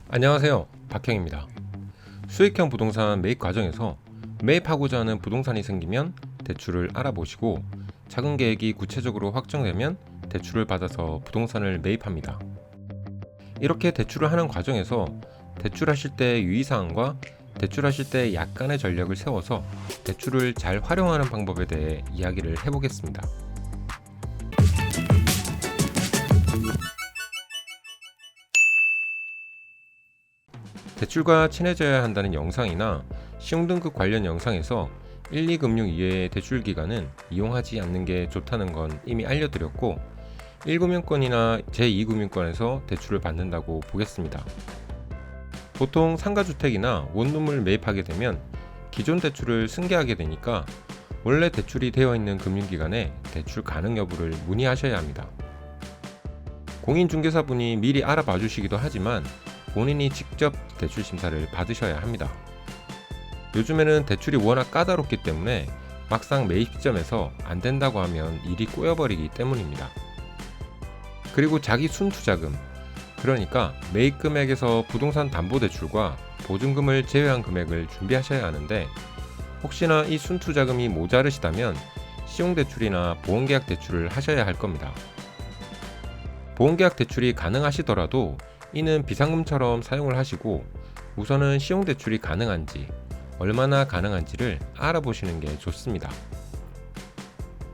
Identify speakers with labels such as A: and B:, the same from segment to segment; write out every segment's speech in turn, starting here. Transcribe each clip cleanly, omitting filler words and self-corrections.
A: 안녕하세요, 박형입니다. 수익형 부동산 매입 과정에서 매입하고자 하는 부동산이 생기면 대출을 알아보시고 자금 계획이 구체적으로 확정되면 대출을 받아서 부동산을 매입합니다. 이렇게 대출을 하는 과정에서 대출하실 때 유의사항과 대출하실 때 약간의 전략을 세워서 대출을 잘 활용하는 방법에 대해 이야기를 해보겠습니다. 대출과 친해져야 한다는 영상이나 신용등급 관련 영상에서 1, 2금융 이외의 대출기관은 이용하지 않는 게 좋다는 건 이미 알려드렸고 1금융권이나 제2금융권에서 대출을 받는다고 보겠습니다. 보통 상가주택이나 원룸을 매입하게 되면 기존 대출을 승계하게 되니까 원래 대출이 되어 있는 금융기관에 대출 가능 여부를 문의하셔야 합니다. 공인중개사분이 미리 알아봐 주시기도 하지만 본인이 직접 대출 심사를 받으셔야 합니다. 요즘에는 대출이 워낙 까다롭기 때문에 막상 매입 시점에서 안 된다고 하면 일이 꼬여버리기 때문입니다. 그리고 자기 순투자금, 그러니까 매입 금액에서 부동산 담보대출과 보증금을 제외한 금액을 준비하셔야 하는데 혹시나 이 순투자금이 모자르시다면 신용대출이나 보험계약 대출을 하셔야 할 겁니다. 보험계약 대출이 가능하시더라도 이는 비상금처럼 사용을 하시고 우선은 신용대출이 가능한지 얼마나 가능한지를 알아보시는 게 좋습니다.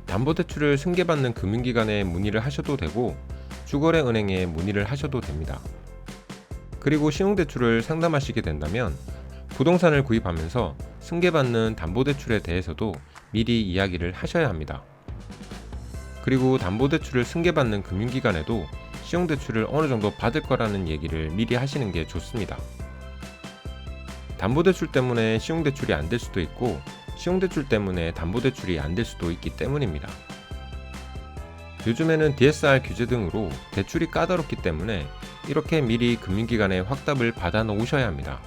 A: 담보대출을 승계받는 금융기관에 문의를 하셔도 되고 주거래은행에 문의를 하셔도 됩니다. 그리고 신용대출을 상담하시게 된다면 부동산을 구입하면서 승계받는 담보대출에 대해서도 미리 이야기를 하셔야 합니다. 그리고 담보대출을 승계받는 금융기관에도 신용대출을 어느 정도 받을 거라는 얘기를 미리 하시는 게 좋습니다. 담보대출 때문에 신용대출이 안 될 수도 있고 신용대출 때문에 담보대출이 안 될 수도 있기 때문입니다. 요즘에는 DSR 규제 등으로 대출이 까다롭기 때문에 이렇게 미리 금융기관에 확답을 받아 놓으셔야 합니다.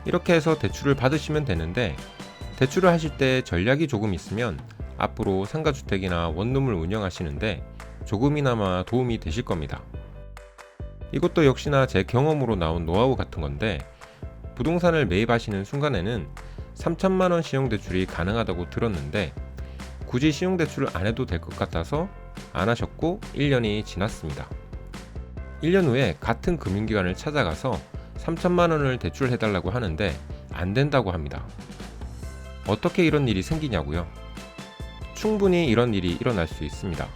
A: 이렇게 해서 대출을 받으시면 되는데 대출을 하실 때 전략이 조금 있으면 앞으로 상가주택이나 원룸을 운영하시는데 조금이나마 도움이 되실 겁니다. 이것도 역시나 제 경험으로 나온 노하우 같은 건데 부동산을 매입하시는 순간에는 3천만원 신용대출이 가능하다고 들었는데 굳이 신용대출을 안 해도 될 것 같아서 안 하셨고 1년이 지났습니다. 1년 후에 같은 금융기관을 찾아가서 3천만원을 대출해달라고 하는데 안 된다고 합니다. 어떻게 이런 일이 생기냐고요? 충분히 이런 일이 일어날 수 있습니다.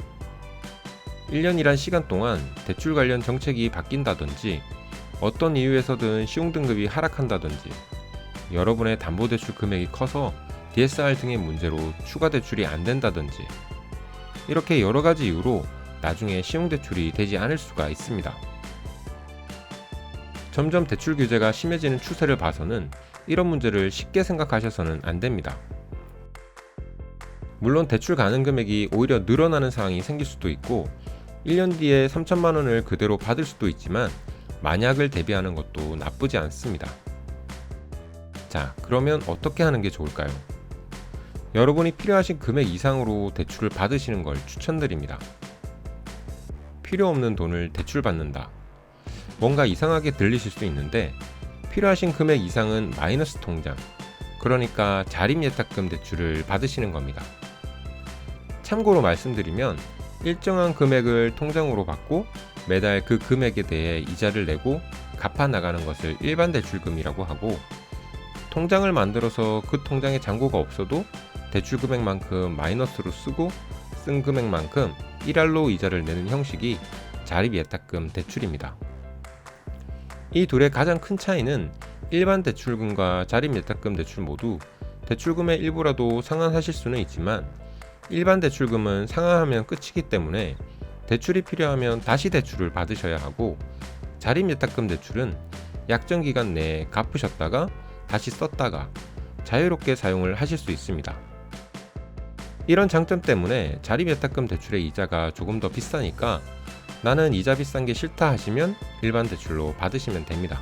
A: 1년이란 시간 동안 대출 관련 정책이 바뀐다든지 어떤 이유에서든 신용등급이 하락한다든지 여러분의 담보대출 금액이 커서 DSR 등의 문제로 추가 대출이 안 된다든지 이렇게 여러가지 이유로 나중에 신용대출이 되지 않을 수가 있습니다. 점점 대출 규제가 심해지는 추세를 봐서는 이런 문제를 쉽게 생각하셔서는 안 됩니다. 물론 대출 가능 금액이 오히려 늘어나는 상황이 생길 수도 있고 1년 뒤에 3천만원을 그대로 받을 수도 있지만 만약을 대비하는 것도 나쁘지 않습니다. 자, 그러면 어떻게 하는 게 좋을까요? 여러분이 필요하신 금액 이상으로 대출을 받으시는 걸 추천드립니다. 필요 없는 돈을 대출받는다. 뭔가 이상하게 들리실 수 있는데 필요하신 금액 이상은 마이너스 통장, 그러니까 자립예탁금 대출을 받으시는 겁니다. 참고로 말씀드리면 일정한 금액을 통장으로 받고 매달 그 금액에 대해 이자를 내고 갚아 나가는 것을 일반 대출금이라고 하고 통장을 만들어서 그 통장에 잔고가 없어도 대출 금액만큼 마이너스로 쓰고 쓴 금액만큼 1할로 이자를 내는 형식이 자립예탁금 대출입니다. 이 둘의 가장 큰 차이는 일반 대출금과 자립예탁금 대출 모두 대출금의 일부라도 상환하실 수는 있지만 일반 대출금은 상환하면 끝이기 때문에 대출이 필요하면 다시 대출을 받으셔야 하고 자립예탁금 대출은 약정 기간 내에 갚으셨다가 다시 썼다가 자유롭게 사용을 하실 수 있습니다. 이런 장점 때문에 자립예탁금 대출의 이자가 조금 더 비싸니까 나는 이자 비싼 게 싫다 하시면 일반 대출로 받으시면 됩니다.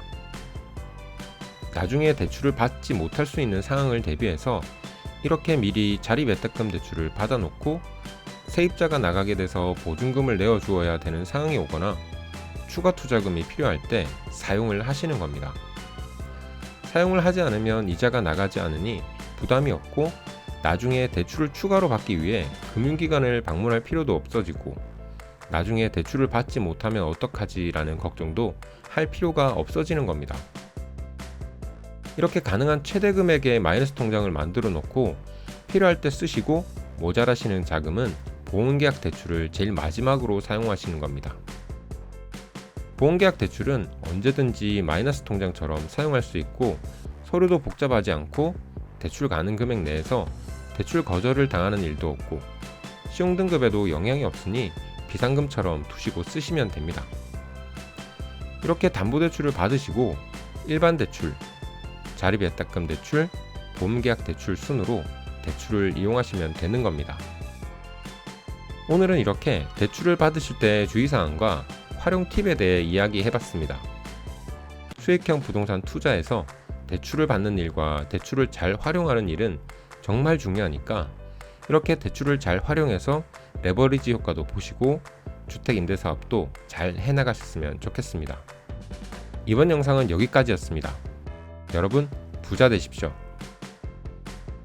A: 나중에 대출을 받지 못할 수 있는 상황을 대비해서 이렇게 미리 자립예탁금 대출을 받아놓고 세입자가 나가게 돼서 보증금을 내어주어야 되는 상황이 오거나 추가 투자금이 필요할 때 사용을 하시는 겁니다. 사용을 하지 않으면 이자가 나가지 않으니 부담이 없고 나중에 대출을 추가로 받기 위해 금융기관을 방문할 필요도 없어지고 나중에 대출을 받지 못하면 어떡하지 라는 걱정도 할 필요가 없어지는 겁니다. 이렇게 가능한 최대 금액의 마이너스 통장을 만들어 놓고 필요할 때 쓰시고 모자라시는 자금은 보험계약 대출을 제일 마지막으로 사용하시는 겁니다. 보험계약 대출은 언제든지 마이너스 통장처럼 사용할 수 있고 서류도 복잡하지 않고 대출 가능 금액 내에서 대출 거절을 당하는 일도 없고 신용등급에도 영향이 없으니 비상금처럼 두시고 쓰시면 됩니다. 이렇게 담보대출을 받으시고 일반 대출, 자립예탁금 대출, 보험계약 대출 순으로 대출을 이용하시면 되는 겁니다. 오늘은 이렇게 대출을 받으실 때 주의사항과 활용 팁에 대해 이야기해봤습니다. 수익형 부동산 투자에서 대출을 받는 일과 대출을 잘 활용하는 일은 정말 중요하니까 이렇게 대출을 잘 활용해서 레버리지 효과도 보시고 주택임대사업도 잘 해나가셨으면 좋겠습니다. 이번 영상은 여기까지였습니다. 여러분 부자 되십시오.